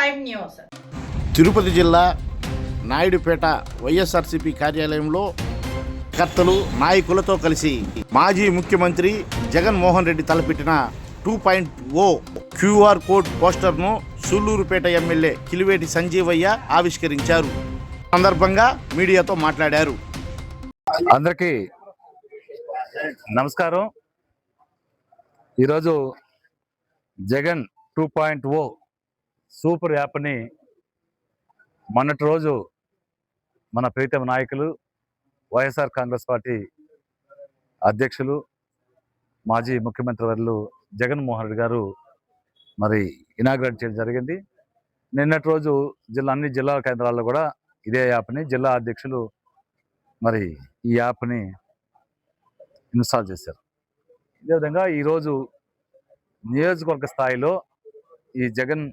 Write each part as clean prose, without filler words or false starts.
Prime news. Tirupati జిల్లా నాయుడుపేట వైఎస్ఆర్సీపీ కార్యాలయంలో కర్తలు నాయకులతో కలిసి మాజీ ముఖ్యమంత్రి జగన్మోహన్ రెడ్డి తలపెట్టిన 2.0 క్యూఆర్ కోడ్ పోస్టర్ను సూళ్లూరుపేట ఎమ్మెల్యే కిలివేటి సంజీవయ్య ఆవిష్కరించారు. సందర్భంగా మీడియాతో మాట్లాడారు. అందరికీ నమస్కారం. ఈరోజు జగన్ 2.0 సూపర్ యాప్ని మొన్నటి రోజు మన ప్రీతమ నాయకులు వైఎస్ఆర్ కాంగ్రెస్ పార్టీ అధ్యక్షులు మాజీ ముఖ్యమంత్రి వర్యులు జగన్మోహన్ రెడ్డి గారు మరి ఇనాగ్రేట్ చేయడం జరిగింది. నిన్నటి రోజు అన్ని జిల్లా కేంద్రాల్లో కూడా ఇదే యాప్ని జిల్లా అధ్యక్షులు మరి ఈ యాప్ని ఇన్స్టాల్ చేశారు. ఇదే విధంగా ఈరోజు నియోజకవర్గ స్థాయిలో ఈ జగన్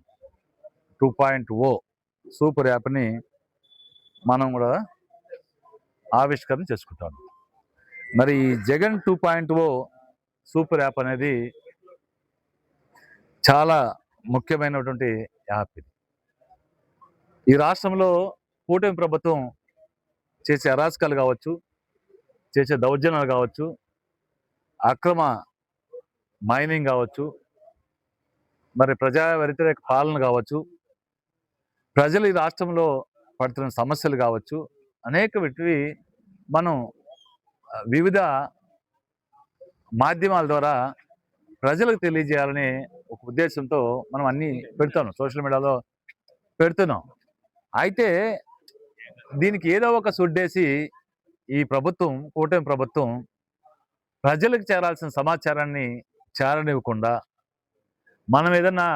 2.0 సూపర్ యాప్ని మనం కూడా ఆవిష్కరణ చేసుకుంటాం. మరి ఈ జగన్ 2.0 సూపర్ యాప్ అనేది చాలా ముఖ్యమైనటువంటి యాప్. ఇది ఈ రాష్ట్రంలో కూటమి ప్రభుత్వం చేసే అరాచకాలు కావచ్చు, చేసే దౌర్జన్యాలు కావచ్చు, అక్రమ మైనింగ్ కావచ్చు, మరి ప్రజా వ్యతిరేక పాలన కావచ్చు, ప్రజలు ఈ రాష్ట్రంలో పడుతున్న సమస్యలు కావచ్చు, అనేక వీటివి మనం వివిధ మాధ్యమాల ద్వారా ప్రజలకు తెలియజేయాలనే ఒక ఉద్దేశంతో మనం అన్నీ పెడుతున్నాం, సోషల్ మీడియాలో పెడుతున్నాం. అయితే దీనికి ఏదో ఒక సుడ్డేసి ఈ ప్రభుత్వం, కూటమి ప్రభుత్వం ప్రజలకు చేరాల్సిన సమాచారాన్ని చేరనివ్వకుండా, మనం ఏదన్నా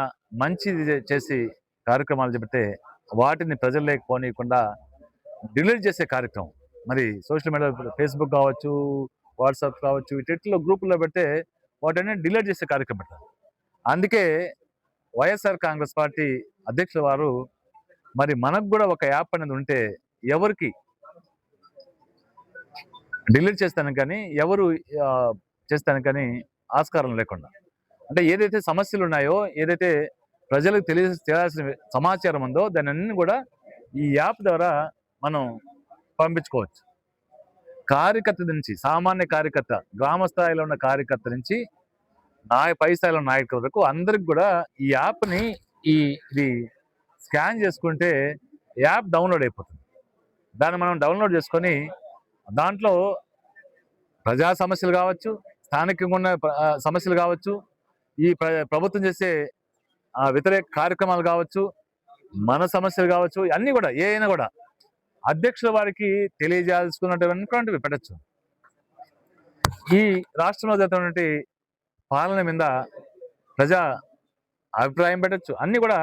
మంచి చేసి కార్యక్రమాలు చెబితే వాటిని ప్రజల్లోకి పోనీయకుండా డిలీట్ చేసే కార్యక్రమం. మరి సోషల్ మీడియా, ఫేస్బుక్ కావచ్చు, వాట్సాప్ కావచ్చు, వీటిలో గ్రూపుల్లో పెడితే వాటిని డిలీట్ చేసే కార్యక్రమం పెట్టారు. అందుకే వైఎస్ఆర్ కాంగ్రెస్ పార్టీ అధ్యక్షుల వారు మరి మనకు కూడా ఒక యాప్ అనేది ఉంటే ఎవరికి డిలీట్ చేస్తాను కానీ, ఎవరు చేస్తాను కానీ ఆస్కారం లేకుండా, అంటే ఏదైతే సమస్యలు ఉన్నాయో, ఏదైతే ప్రజలకు తెలియాల్సిన సమాచారం ఉందో దాన్ని అన్ని కూడా ఈ యాప్ ద్వారా మనం పంపించుకోవచ్చు. కార్యకర్త నుంచి, సామాన్య కార్యకర్త, గ్రామ స్థాయిలో ఉన్న కార్యకర్త నుంచి పై స్థాయిలో నాయకుల వరకు అందరికి కూడా ఈ యాప్ని ఇది స్కాన్ చేసుకుంటే యాప్ డౌన్లోడ్ అయిపోతుంది. దాన్ని మనం డౌన్లోడ్ చేసుకొని దాంట్లో ప్రజా సమస్యలు కావచ్చు, స్థానికంగా ఉన్న సమస్యలు కావచ్చు, ఈ ప్రభుత్వం చేసే వ్యతిరేక కార్యక్రమాలు కావచ్చు, మన సమస్యలు కావచ్చు, అన్నీ కూడా ఏమైనా కూడా అధ్యక్షుల వారికి తెలియజేయాల్సుకున్నటువంటివి పెట్టచ్చు. ఈ రాష్ట్రంలో జరుగుతున్నటువంటి పాలన మీద ప్రజా అభిప్రాయం పెట్టచ్చు. అన్నీ కూడా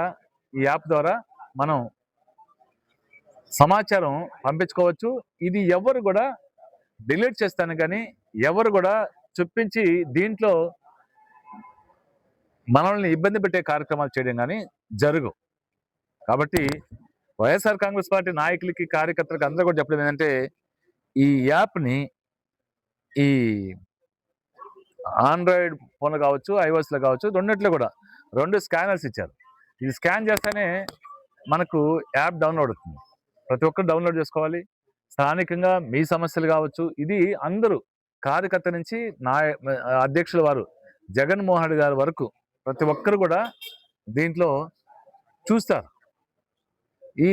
ఈ యాప్ ద్వారా మనం సమాచారం పంపించుకోవచ్చు. ఇది ఎవరు కూడా డిలీట్ చేస్తాను కానీ, ఎవరు కూడా చొప్పించి దీంట్లో మనల్ని ఇబ్బంది పెట్టే కార్యక్రమాలు చేయడం కానీ జరుగు. కాబట్టి వైఎస్ఆర్ కాంగ్రెస్ పార్టీ నాయకులకి, కార్యకర్తలకు అందరూ కూడా చెప్పడం ఏంటంటే, ఈ యాప్ని ఈ ఆండ్రాయిడ్ ఫోన్లో కావచ్చు, ఐఓఎస్లో కావచ్చు, రెండిట్లో కూడా 2 స్కానర్స్ ఇచ్చారు. ఇది స్కాన్ చేస్తేనే మనకు యాప్ డౌన్లోడ్ అవుతుంది. ప్రతి ఒక్కరు డౌన్లోడ్ చేసుకోవాలి. స్థానికంగా మీ సమస్యలు కావచ్చు, ఇది అందరూ కార్యకర్త నుంచి అధ్యక్షుల వారు జగన్మోహన్ రెడ్డి గారి వరకు ప్రతి ఒక్కరు కూడా దీంట్లో చూస్తారు. ఈ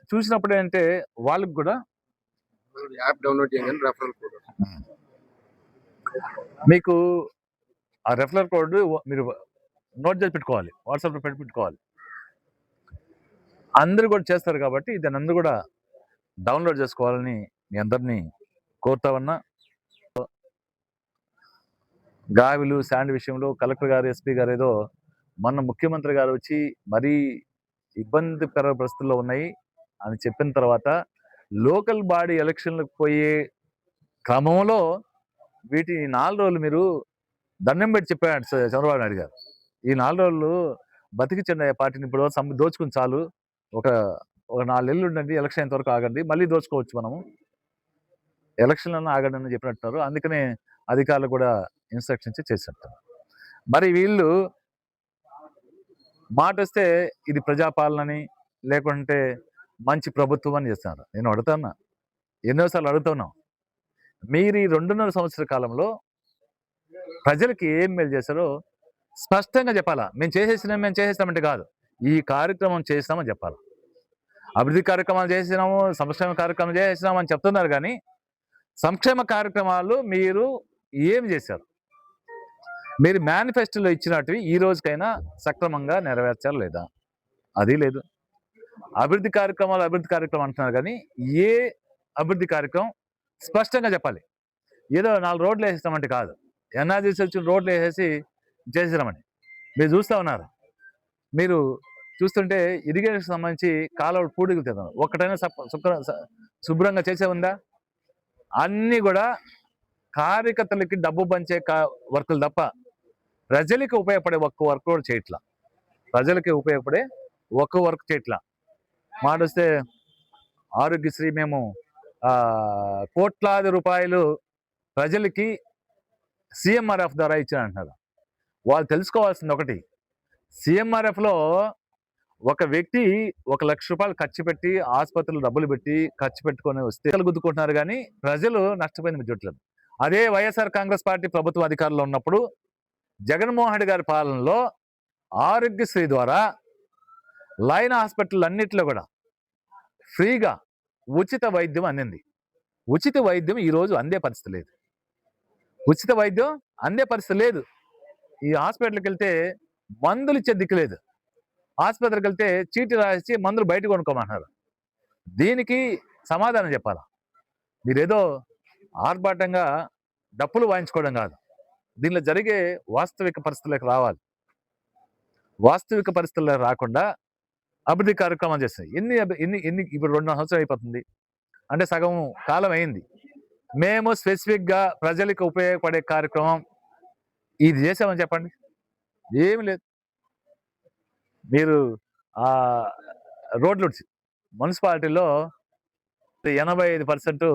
చూసినప్పుడు ఏంటంటే వాళ్ళకి కూడా యాప్ డౌన్లోడ్ చేయగానే రెఫరల్ కోడ్ మీకు ఆ రెఫరల్ కోడ్ మీరు నోట్ చేసి పెట్టుకోవాలి, వాట్సాప్లో పెట్టుకోవాలి. అందరూ కూడా చేస్తారు కాబట్టి దాన్ని అందరూ కూడా డౌన్లోడ్ చేసుకోవాలని మీ అందరినీ కోరుతా ఉన్నా. గావిలు శాండ్ విషయంలో కలెక్టర్ గారు, ఎస్పీ గారు ఏదో మొన్న ముఖ్యమంత్రి గారు వచ్చి మరీ ఇబ్బందికర పరిస్థితుల్లో ఉన్నాయి అని చెప్పిన తర్వాత లోకల్ బాడీ ఎలక్షన్లకు పోయే క్రమంలో వీటిని 4 రోజులు మీరు దండం పెట్టి చెప్పాడు చంద్రబాబు నాయుడు గారు. ఈ 4 రోజులు బతికించండి పార్టీని, ఇప్పుడు దోచుకుని చాలు, ఒక 4 నెలలు ఉండండి, ఎలక్షన్ అయినంత ఆగండి, మళ్ళీ దోచుకోవచ్చు, మనము ఎలక్షన్లను ఆగండి అని చెప్పినట్టున్నారు. అందుకనే అధికారులు కూడా ఇన్స్ట్రక్షన్స్ చేసేస్తారు. మరి వీళ్ళు మాట వస్తే ఇది ప్రజాపాలనని లేకుంటే మంచి ప్రభుత్వం అని చేస్తున్నారు. నేను అడుగుతున్నా, ఎన్నోసార్లు అడుగుతున్నాం, మీరు ఈ 2.5 సంవత్సరాల కాలంలో ప్రజలకి ఏం మేలు చేశారో స్పష్టంగా చెప్పాలా. మేము చేసేసినామంటే కాదు, ఈ కార్యక్రమం చేసినామని చెప్పాలి. అభివృద్ధి కార్యక్రమాలు చేసినాము, సంక్షేమ కార్యక్రమాలు చేసినాము అని చెప్తున్నారు, కానీ సంక్షేమ కార్యక్రమాలు మీరు ఏం చేశారు? మీరు మేనిఫెస్టోలో ఇచ్చినటివి ఈ రోజుకైనా సక్రమంగా నెరవేర్చారు లేదా? అది లేదు. అభివృద్ధి కార్యక్రమాలు అంటున్నారు, కానీ ఏ అభివృద్ధి కార్యక్రమం స్పష్టంగా చెప్పాలి. ఏదో 4 రోడ్లు వేసేస్తామంటే కాదు, ఎన్ఆర్జీసీ వచ్చిన రోడ్లు వేసేసి చేసినామని మీరు చూస్తూ ఉన్నారు. మీరు చూస్తుంటే ఇరిగేషన్ సంబంధించి కాలువలు పూడిగులుతున్నారు, ఒక్కటైనా శుభ్రంగా చేసే ఉందా? అన్నీ కూడా కార్యకర్తలకి డబ్బు పంచే వర్కులు తప్ప ప్రజలకి ఉపయోగపడే ఒక్క వర్క్ కూడా చేయట్లా. ప్రజలకి ఉపయోగపడే ఒక్క వర్క్ చేయట్లా. మాట వస్తే ఆరోగ్యశ్రీ మేము కోట్లాది రూపాయలు ప్రజలకి CMRF ద్వారా ఇచ్చారంటున్నారు. వాళ్ళు తెలుసుకోవాల్సింది ఒకటి, CMRFలో ఒక వ్యక్తి 1 లక్ష రూపాయలు ఖర్చు పెట్టి ఆసుపత్రులు డబ్బులు పెట్టి ఖర్చు పెట్టుకొని వస్తే గుద్దుకుంటున్నారు, కానీ ప్రజలు నష్టపోయింది మీరు చూడలేదు. అదే వైఎస్ఆర్ కాంగ్రెస్ పార్టీ ప్రభుత్వం అధికారంలో ఉన్నప్పుడు జగన్మోహన్ రెడ్డి గారి పాలనలో ఆరోగ్యశ్రీ ద్వారా లైన్ హాస్పిటల్ అన్నింటిలో కూడా ఫ్రీగా ఉచిత వైద్యం అందింది. ఉచిత వైద్యం ఈరోజు అందే పరిస్థితి లేదు. ఉచిత వైద్యం అందే పరిస్థితి లేదు. ఈ హాస్పిటల్కి వెళ్తే మందులు ఇచ్చే దిక్కు లేదు. ఆసుపత్రికి వెళ్తే చీటీ రాసి మందులు బయట కొనుక్కోమంటున్నారు. దీనికి సమాధానం చెప్పాలా? మీరేదో ఆర్భాటంగా డప్పులు వాయించుకోవడం కాదు, దీనిలో జరిగే వాస్తవిక పరిస్థితులకు రావాలి. వాస్తవిక పరిస్థితులకు రాకుండా అభివృద్ధి కార్యక్రమాలు చేస్తాయి. ఎన్ని ఇప్పుడు 2 సంవత్సరాలు అయిపోతుంది అంటే సగం కాలం అయింది. మేము స్పెసిఫిక్గా ప్రజలకు ఉపయోగపడే కార్యక్రమం ఇది చేసామని చెప్పండి, ఏమి లేదు. మీరు రోడ్లు మున్సిపాలిటీలో 85%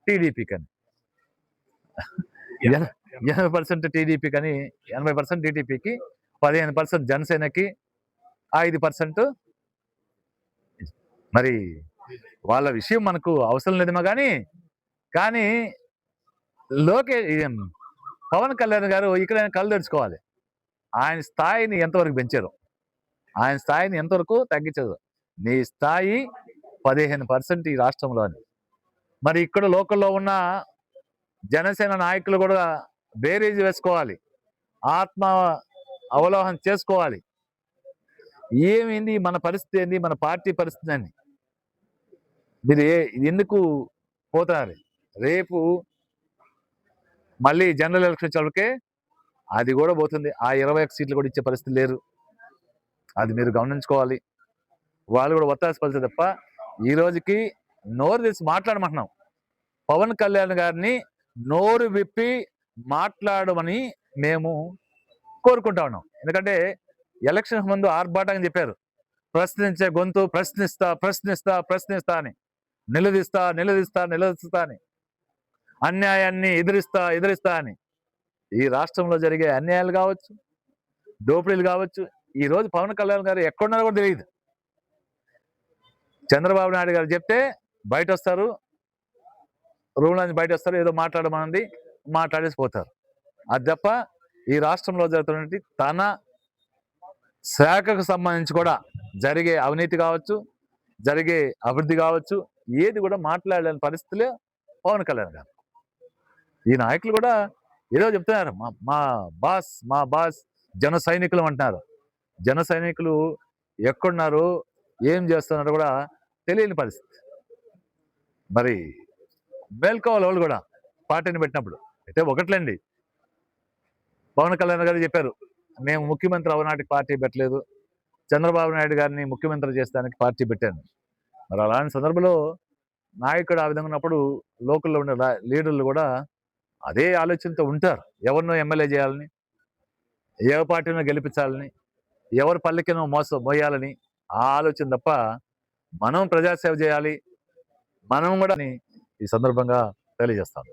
టీడీపీ కానీ 80% టీడీపీ కానీ 80% టీడీపీకి, 15% జనసేనకి, 5% మరి వాళ్ళ విషయం మనకు అవసరం లేదేమో కానీ పవన్ కళ్యాణ్ గారు ఇక్కడ కళ్ళు తెరుచుకోవాలి. ఆయన స్థాయిని ఎంతవరకు పెంచారు, ఆయన స్థాయిని ఎంతవరకు తగ్గించదు. నీ స్థాయి 15% ఈ రాష్ట్రంలోని. మరి ఇక్కడ లోకల్లో ఉన్న జనసేన నాయకులు కూడా బేరీజు వేసుకోవాలి, ఆత్మ అవలోహన చేసుకోవాలి. ఏమైంది మన పరిస్థితి, ఏంది మన పార్టీ పరిస్థితి అని. మీరు ఎందుకు పోతున్నారు? రేపు మళ్ళీ జనరల్ ఎలక్షన్ చదివితే అది కూడా పోతుంది. ఆ 21 సీట్లు కూడా ఇచ్చే పరిస్థితి లేరు. అది మీరు గమనించుకోవాలి. వాళ్ళు కూడా ఒత్తాసి పలితే తప్ప ఈ రోజుకి నోరు తెచ్చి మాట్లాడమంటున్నాం. పవన్ కళ్యాణ్ గారిని నోరు విప్పి మాట్లాడమని మేము కోరుకుంటా ఉన్నాం. ఎందుకంటే ఎలక్షన్ ముందు ఆర్భాటంగా చెప్పారు, ప్రశ్నించే గొంతు ప్రశ్నిస్తా అని, నిలదీస్తా అని, అన్యాయాన్ని ఎదిరిస్తా అని. ఈ రాష్ట్రంలో జరిగే అన్యాయాలు కావచ్చు, దోపిడీలు కావచ్చు, ఈ రోజు పవన్ కళ్యాణ్ గారు ఎక్కడున్నారో కూడా తెలియదు. చంద్రబాబు నాయుడు గారు చెప్తే బయట వస్తారు, రూమ్లో నుంచి బయట వస్తారు, ఏదో మాట్లాడమన్నది మాట్లాడేసి పోతారు. అది తప్ప ఈ రాష్ట్రంలో జరుగుతున్నటువంటి తన శాఖకు సంబంధించి కూడా జరిగే అవినీతి కావచ్చు, జరిగే అభివృద్ధి కావచ్చు, ఏది కూడా మాట్లాడలేని పరిస్థితులే పవన్ కళ్యాణ్ గారు. ఈ నాయకులు కూడా ఏదో చెప్తున్నారు, మా బాస్ జన సైనికులు అంటున్నారు. జన సైనికులు ఎక్కడున్నారు, ఏం చేస్తున్నారు కూడా తెలియని పరిస్థితి. మరి మేల్కోవాలి వాళ్ళు కూడా పార్టీని పెట్టినప్పుడు. అయితే ఒకట్లేండి, పవన్ కళ్యాణ్ గారు చెప్పారు, మేము ముఖ్యమంత్రి అవనాటికి పార్టీ పెట్టలేదు, చంద్రబాబు నాయుడు గారిని ముఖ్యమంత్రి చేస్తానికి పార్టీ పెట్టాను. మరి అలాంటి సందర్భంలో నాయకుడు ఆ విధంగా ఉన్నప్పుడు లోకల్లో ఉండే లీడర్లు కూడా అదే ఆలోచనతో ఉంటారు. ఎవరినో ఎమ్మెల్యే చేయాలని, ఏ పార్టీనో గెలిపించాలని, ఎవరి పల్లెకినో మోయాలని ఆ ఆలోచన తప్ప మనం ప్రజాసేవ చేయాలి, మనం కూడా ఈ సందర్భంగా తెలియజేస్తాం.